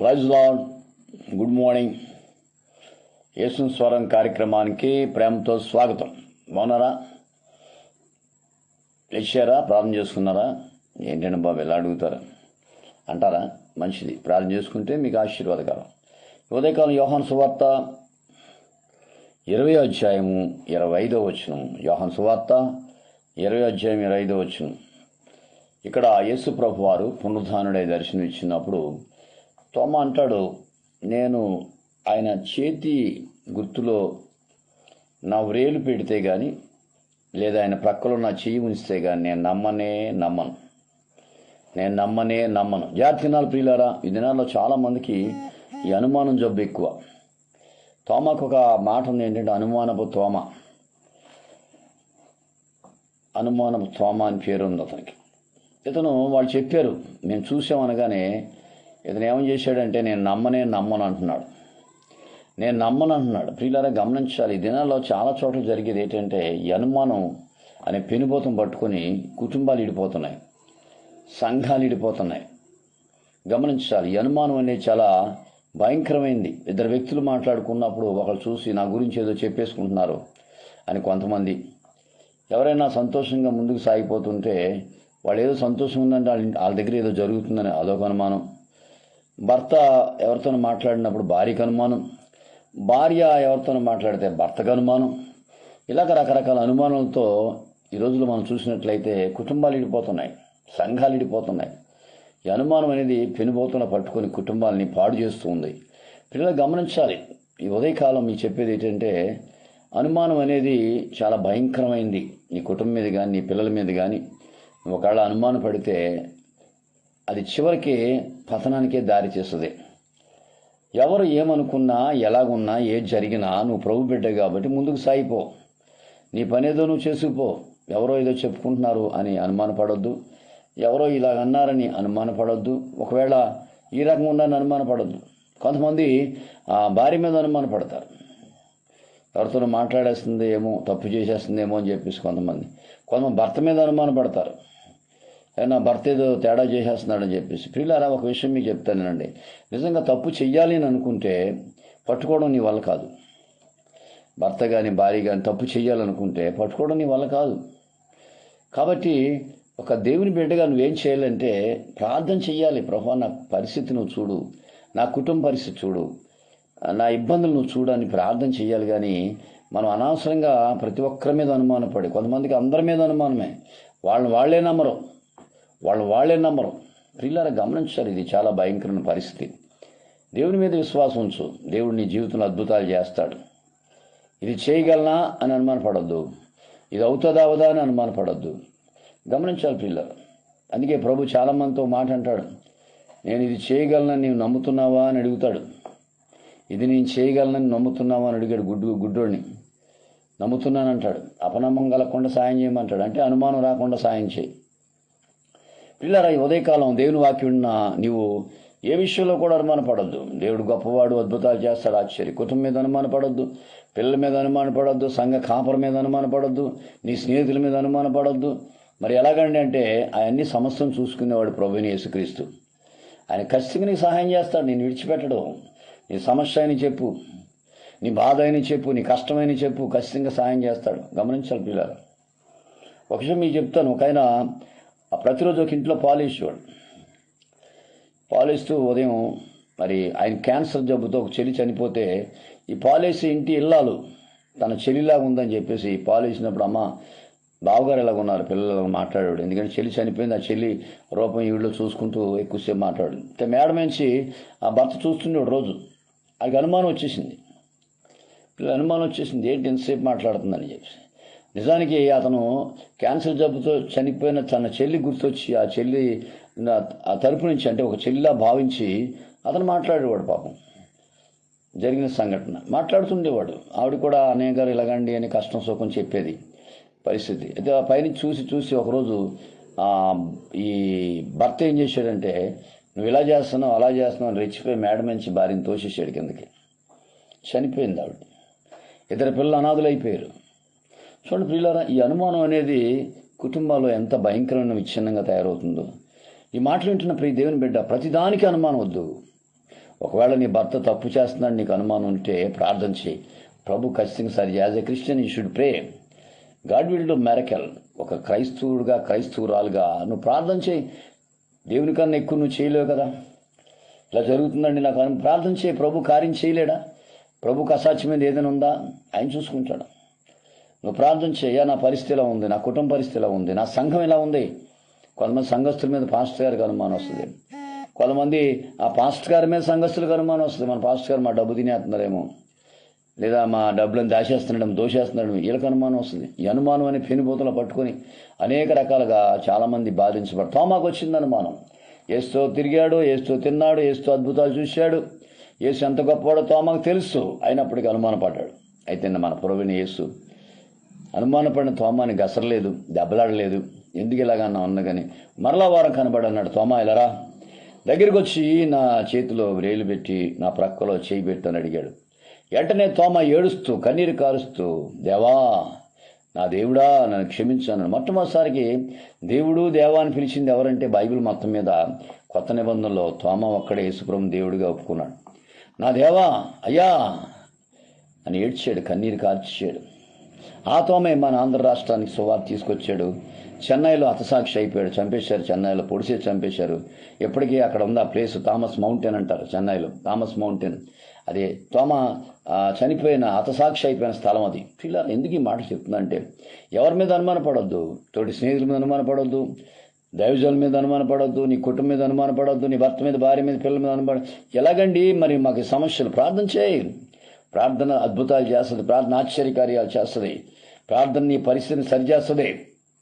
Praise lord. Good morning. Yesu స్వరం కార్యక్రమానికి ప్రేమతో స్వాగతం. బాగున్నారా? లేచారా? ప్రార్థన చేసుకున్నారా? ఏంటంటే బాబు ఎలా అడుగుతారా అంటారా? మంచిది, ప్రార్థన చేసుకుంటే మీకు ఆశీర్వాదకరం. ఉదయకాలం యోహాను సువార్త 20వ అధ్యాయము 25వ వచనం. యోహాను సువార్త 20వ అధ్యాయం 25వ వచనం. ఇక్కడ యేసు ప్రభు వారు పునరుద్ధానుడై దర్శనం ఇచ్చినప్పుడు తోమా అంటాడు, నేను ఆయన చేతి గుర్తులో నా వ్రేలు పెడితే కానీ లేదా ఆయన ప్రక్కలో నా చెయ్యి ఉంచితే కానీ నేను నమ్మను. జాగ్రత్త దినాలు ప్రియులారా, ఈ దినాల్లో చాలామందికి ఈ అనుమానం జబ్బు ఎక్కువ. తోమాకు ఒక మాట ఉంది, ఏంటంటే అనుమానపు తోమ అని పేరు ఉంది అతనికి. వాళ్ళు చెప్పారు, మేము చూసామనగానే ఇతను ఏమని చేశాడంటే నేను నమ్మను అంటున్నాడు. ప్రియులారా గమనించాలి, ఈ దినాల్లో చాలా చోట్ల జరిగేది ఏంటంటే ఈ అనుమానం అనే పెనుభూతం పట్టుకొని కుటుంబాలు ఇడిపోతున్నాయి, సంఘాలు ఇడిపోతున్నాయి. గమనించాలి, ఈ అనుమానం అనేది చాలా భయంకరమైంది. ఇద్దరు వ్యక్తులు మాట్లాడుకున్నప్పుడు ఒకరు చూసి నా గురించి ఏదో చెప్పేసుకుంటున్నారు అని కొంతమంది, ఎవరైనా సంతోషంగా ముందుకు సాగిపోతుంటే వాళ్ళు ఏదో సంతోషం ఉందంటే వాళ్ళ దగ్గర ఏదో జరుగుతుందని అదొక అనుమానం. భర్త ఎవరితో మాట్లాడినప్పుడు భార్యకు అనుమానం, భార్య ఎవరితో మాట్లాడితే భర్తకు అనుమానం. ఇలాగ రకరకాల అనుమానాలతో ఈ రోజుల్లో మనం చూసినట్లయితే కుటుంబాలు ఇడిపోతున్నాయి, సంఘాలు ఇడిపోతున్నాయి. ఈ అనుమానం అనేది పెనుబోతున పట్టుకొని కుటుంబాలని పాడు చేస్తూ ఉంది. పిల్లలు గమనించాలి, ఈ ఉదయకాలం మీకు చెప్పేది ఏంటంటే అనుమానం అనేది చాలా భయంకరమైంది. నీ కుటుంబం మీద కానీ నీ పిల్లల మీద కానీ ఒకవేళ అనుమానం పడితే అది చివరికి పతనానికే దారి చేస్తుంది. ఎవరు ఏమనుకున్నా, ఎలాగున్నా, ఏది జరిగినా నువ్వు ప్రభు బిడ్డ కాబట్టి ముందుకు సాగిపో. నీ పనేదో నువ్వు చేసుకుపో. ఎవరో ఏదో చెప్పుకుంటున్నారు అని అనుమానపడొద్దు, ఎవరో ఇలాగన్నారని అనుమానపడొద్దు, ఒకవేళ ఈ రకంగా ఉందని అనుమానపడొద్దు. కొంతమంది భార్య మీద అనుమానపడతారు, ఎవరితో మాట్లాడేస్తుంది ఏమో, తప్పు చేసేస్తుందేమో అని చెప్పేసి కొంతమంది భర్త మీద అనుమానపడతారు, నా భర్త ఏదో తేడా చేసేస్తున్నాడని చెప్పేసి. ప్రియులారా, ఒక విషయం మీకు చెప్తానండి, నిజంగా తప్పు చెయ్యాలి అని అనుకుంటే పట్టుకోవడం నీ వల్ల కాదు. భర్త కానీ భార్య కానీ తప్పు చెయ్యాలనుకుంటే పట్టుకోవడం నీ వల్ల కాదు. కాబట్టి ఒక దేవుని బిడ్డగా నువ్వేం చేయాలంటే ప్రార్థన చెయ్యాలి. ప్రభువా, నా పరిస్థితి నువ్వు చూడు, నా కుటుంబ పరిస్థితి చూడు, నా ఇబ్బందులు నువ్వు చూడు అని ప్రార్థన చెయ్యాలి. కానీ మనం అనవసరంగా ప్రతి ఒక్కరి మీద అనుమానపడి, కొంతమందికి అందరి మీద అనుమానమే, వాళ్ళే నమ్మరు. ప్రియులారా గమనించాలి, ఇది చాలా భయంకరమైన పరిస్థితి. దేవుని మీద విశ్వాసం ఉంచు, దేవుడు నీ జీవితంలో అద్భుతాలు చేస్తాడు. ఇది చేయగలనా అని అనుమానపడొద్దు, ఇది అవుతుందా అవదా అని అనుమానపడొద్దు. గమనించాలి ప్రియులారా. అందుకే ప్రభు చాలామందితో మాట అంటాడు, నేను ఇది చేయగలనని నీవు నమ్ముతున్నావా అని అడుగుతాడు. ఇది నేను చేయగలనని నమ్ముతున్నావా అని అడిగాడు గుడ్డోడిని. నమ్ముతున్నానంటాడు. అపనమ్మకం కలగకుండా సాయం చేయమంటాడు, అంటే అనుమానం రాకుండా సాయం చేయి. పిల్లరా, ఈ ఉదయకాలం దేవుని వాక్యం నీవు ఏ విషయంలో కూడా అనుమానపడొద్దు. దేవుడు గొప్పవాడు, అద్భుతాలు చేస్తాడు, ఆశ్చర్య. కుటుంబం మీద అనుమానపడొద్దు, పిల్లల మీద అనుమానపడొద్దు, సంఘ కాపర మీద అనుమానపడొద్దు, నీ స్నేహితుల మీద అనుమానపడొద్దు. మరి ఎలాగండి అంటే అవన్నీ సమస్యను చూసుకునేవాడు ప్రభువుని యేసుక్రీస్తు. ఆయన ఖచ్చితంగా నీకు సహాయం చేస్తాడు, నేను విడిచిపెట్టడు. నీ సమస్య అని చెప్పు, నీ బాధ అని చెప్పు, నీ కష్టమని చెప్పు, ఖచ్చితంగా సహాయం చేస్తాడు. గమనించాలి పిల్లలు. ఒక విషయం మీకు చెప్తాను. ఒక ఆయన ప్రతిరోజు ఒక ఇంట్లో పాలిస్తూ ఉదయం, మరి ఆయన క్యాన్సర్ జబ్బుతో ఒక చెల్లి చనిపోతే ఈ పాలేసి ఇంటి ఇల్లాలు తన చెల్లిలాగా ఉందని చెప్పేసి పాలేసినప్పుడు, అమ్మ బావగారు ఎలాగ ఉన్నారు, పిల్లలు మాట్లాడాడు. ఎందుకంటే చెల్లి చనిపోయింది, ఆ చెల్లి రూపం ఈవిడలో చూసుకుంటూ ఎక్కువసేపు మాట్లాడు. మేడ నుంచి ఆ భర్త చూస్తుండేవాడు రోజు. ఆయనకి అనుమానం వచ్చేసింది, ఏంటి ఎంతసేపు మాట్లాడుతుందని చెప్పి. నిజానికి అతను క్యాన్సర్ జబ్బుతో చనిపోయిన తన చెల్లి గుర్తొచ్చి ఆ చెల్లి ఆ తరపు నుంచి, అంటే ఒక చెల్లిలా భావించి అతను మాట్లాడేవాడు. పాపం జరిగిన సంఘటన మాట్లాడుతుండేవాడు. ఆవిడ కూడా అన్నయ్య గారు ఇలాగండి అని కష్టం సుఖం చెప్పేది పరిస్థితి. అయితే ఆ పైన చూసి ఒకరోజు ఈ భర్త ఏం చేశాడంటే, నువ్వు ఇలా చేస్తున్నావు అలా చేస్తున్నావు అని రెచ్చిపోయి మేడ నుంచి భార్యను తోసేసాడు కిందకి. చనిపోయింది ఆవిడ. ఇద్దరు పిల్లలు అనాథులు అయిపోయారు. చూడండి ప్రియులారా, ఈ అనుమానం అనేది కుటుంబాల్లో ఎంత భయంకరమైన విచ్ఛిన్నంగా తయారవుతుందో. ఈ మాటలు వింటున్న ప్రియ దేవుని బిడ్డ, ప్రతిదానికి అనుమానం వద్దు. ఒకవేళ నీ భర్త తప్పు చేస్తున్నాడు నీకు అనుమానం ఉంటే ప్రార్థన చేయి. ప్రభు ఖచ్చితంగా సరి. As a Christian you should pray. God will do miracle. ఒక క్రైస్తవుడుగా క్రైస్తవురాలుగా నువ్వు ప్రార్థన చేయి. దేవుని కన్నా ఎక్కువ నువ్వు చేయలేవు కదా. ఇలా జరుగుతుందండి నాకు ప్రార్థన చేయి. ప్రభు కార్యం చేయలేడా? ప్రభుకు అసాధ్యమైనది ఏదైనా ఉందా? ఆయన చూసుకుంటాడు. నువ్వు ప్రార్థన చేయ. నా పరిస్థితి ఎలా ఉంది, నా కుటుంబ పరిస్థితి ఎలా ఉంది, నా సంఘం ఎలా ఉంది. కొంతమంది సంఘస్థుల మీద పాస్టర్ గారికి అనుమానం వస్తుంది. కొంతమంది ఆ పాస్టర్ గారి మీద సంఘస్థులకు అనుమానం వస్తుంది. మన పాస్టర్ గారు మా డబ్బు తినేస్తున్నారేమో, లేదా మా డబ్బులను దాచేస్తున్నాడు, దోషేస్తున్నాడు, వీళ్ళకి అనుమానం వస్తుంది. ఈ అనుమానం అనే పెనుబూతలు పట్టుకొని అనేక రకాలుగా చాలామంది బాధించబడు. తోమాకు వచ్చింది అనుమానం. యేసుతో తిరిగాడు, యేసుతో తిన్నాడు, యేసుతో అద్భుతాలు చూశాడు. యేసు ఎంత గొప్పవాడో తోమాకు తెలుసు. అయినప్పటికీ అనుమానపడ్డాడు. అయితే మన ప్రభువైన యేసు అనుమానపడిన తోమాని గసరలేదు, దెబ్బలాడలేదు. ఎందుకు ఇలాగన్నా ఉన్నా కానీ మరలా వారం కనబడన్నాడు. తోమా ఇలారా, దగ్గరికి వచ్చి నా చేతిలో వేలు పెట్టి నా ప్రక్కలో చేయి పెట్టని అడిగాడు. వెంటనే తోమా ఏడుస్తూ కన్నీరు కారుస్తూ, దేవా, నా దేవుడా, నన్ను క్షమించాను. మొట్టమొదటిసారికి దేవుడు దేవా అని పిలిచింది ఎవరంటే బైబిల్ మొత్తం మీద కొత్త నిబంధనలో తోమా ఒక్కడే యేసుప్రభుని దేవుడిగా ఒప్పుకున్నాడు. నా దేవా, అయ్యా అని ఏడ్చాడు, కన్నీరు కార్చాడు. ఆ తోమే మన ఆంధ్ర రాష్ట్రానికి సువార్త తీసుకొచ్చాడు. చెన్నైలో హతసాక్షి అయిపోయాడు, చంపేశారు. చెన్నైలో పొడిసేసి చంపేశారు. ఎప్పటికీ అక్కడ ఉంది ఆ ప్లేస్, థామస్ మౌంటైన్ అంటారు చెన్నైలో. థామస్ మౌంటైన్ అదే తోమా చనిపోయిన హతసాక్షి అయిపోయిన స్థలం అది. ఇలా ఎందుకు ఈ మాట చెప్తుందంటే, ఎవరి మీద అనుమానపడొద్దు, తోటి స్నేహితుల మీద అనుమానపడొద్దు, దైవజనుల మీద అనుమానపడొద్దు, నీ కుటుంబం మీద అనుమానపడొద్దు, నీ భర్త మీద, భార్య మీద, పిల్లల మీద అనుమానం. ఎలాగండి మరి మాకు సమస్యలు? ప్రార్థన చేయి. ప్రార్థన అద్భుతాలు చేస్తుంది. ప్రార్థన ఆశ్చర్యకార్యాలు చేస్తుంది. ప్రార్థన నీ పరిస్థితిని సరిచేస్తుంది.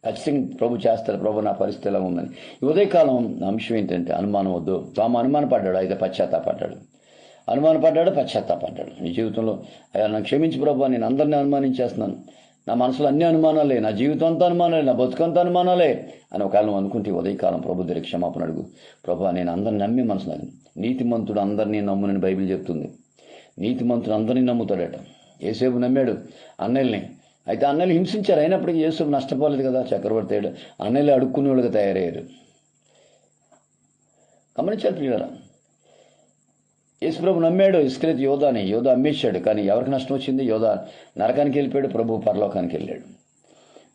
ఖచ్చితంగా ప్రభు చేస్తాడు. ప్రభు నా పరిస్థితి ఎలా ఉందని. ఈ ఉదయకాలం అంశం ఏంటంటే అనుమానం వద్దు. తాము అనుమానపడ్డాడు, అయితే పశ్చాత్తాపడ్డాడు. అనుమానపడ్డాడు, పశ్చాత్తాపడ్డాడు. నీ జీవితంలో అయ్యా నన్ను క్షమించి ప్రభు, నేను అందరినీ అనుమానించేస్తున్నాను, నా మనసులో అన్ని అనుమానాలే, నా జీవితం అంతా అనుమానాలే, నా బతుకంతా అనుమానాలే అని ఒకవేళ నువ్వు అనుకుంటే ఉదయకాలం ప్రభు దగ్గర క్షమాపణ అడుగు. ప్రభు, నేను అందరిని నమ్మి మనసు నాకు. నీతిమంతుడు అందరినీ నమ్మునని బైబిల్ చెప్తుంది. నీతిమంతుడు అందరినీ నమ్ముతాడట. యేసేపు నమ్మాడు అన్నయ్యల్ని. అయితే అన్నయ్యలు హింసించారు. అయినప్పటికీ యేసేపు నష్టపోలేదు కదా. చక్రవర్తి అయ్యాడు. అన్నయ్యలు అడుక్కునే వాళ్ళుగా తయారయ్యారు. గమనించారు ప్రియులారా. యేసుప్రభు నమ్మాడు ఇస్కరియోతు యోధాని. యోధ అమ్మేశాడు. కానీ ఎవరికి నష్టం వచ్చింది? యోధ నరకానికి వెళ్ళిపోయాడు, ప్రభు పరలోకానికి వెళ్ళాడు.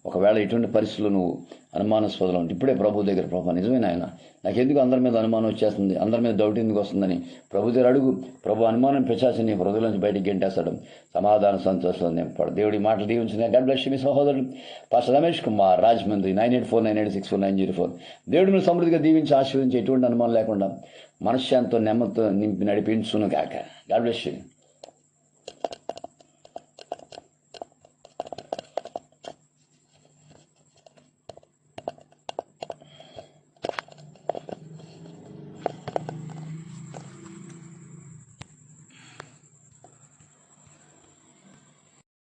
ఒకవేళ ఇటువంటి పరిస్థితులు నువ్వు అనుమానాస్పదలు ఉంటే ఇప్పుడే ప్రభు దగ్గర, ప్రభు నిజమైన ఆయన, నాకెందుకు అందరి మీద అనుమానం వచ్చేస్తుంది, అందరి మీద డౌట్ ఎందుకు వస్తుందని ప్రభు దగ్గర అడుగు. ప్రభు అనుమానం పిశాచిని నీ హృదయం నుంచి బయటికి గెంటేస్తాడు. సమాధాన సంతోషం నింపాడు. దేవుడి మాటలు దీవించిన గాడ్ బ్లెస్ యు మీ సహోదరుడు పాస్టర్ రమేష్ కుమార్, రాజమండ్రి 9849864904. దేవుడి మీరు సమృద్ధిగా దీవించి ఆశీర్వదించి ఎటువంటి అనుమానం లేకుండా మనశ్శాంతితో నెమ్మదితో నింపి నడిపించును గాక. God bless you.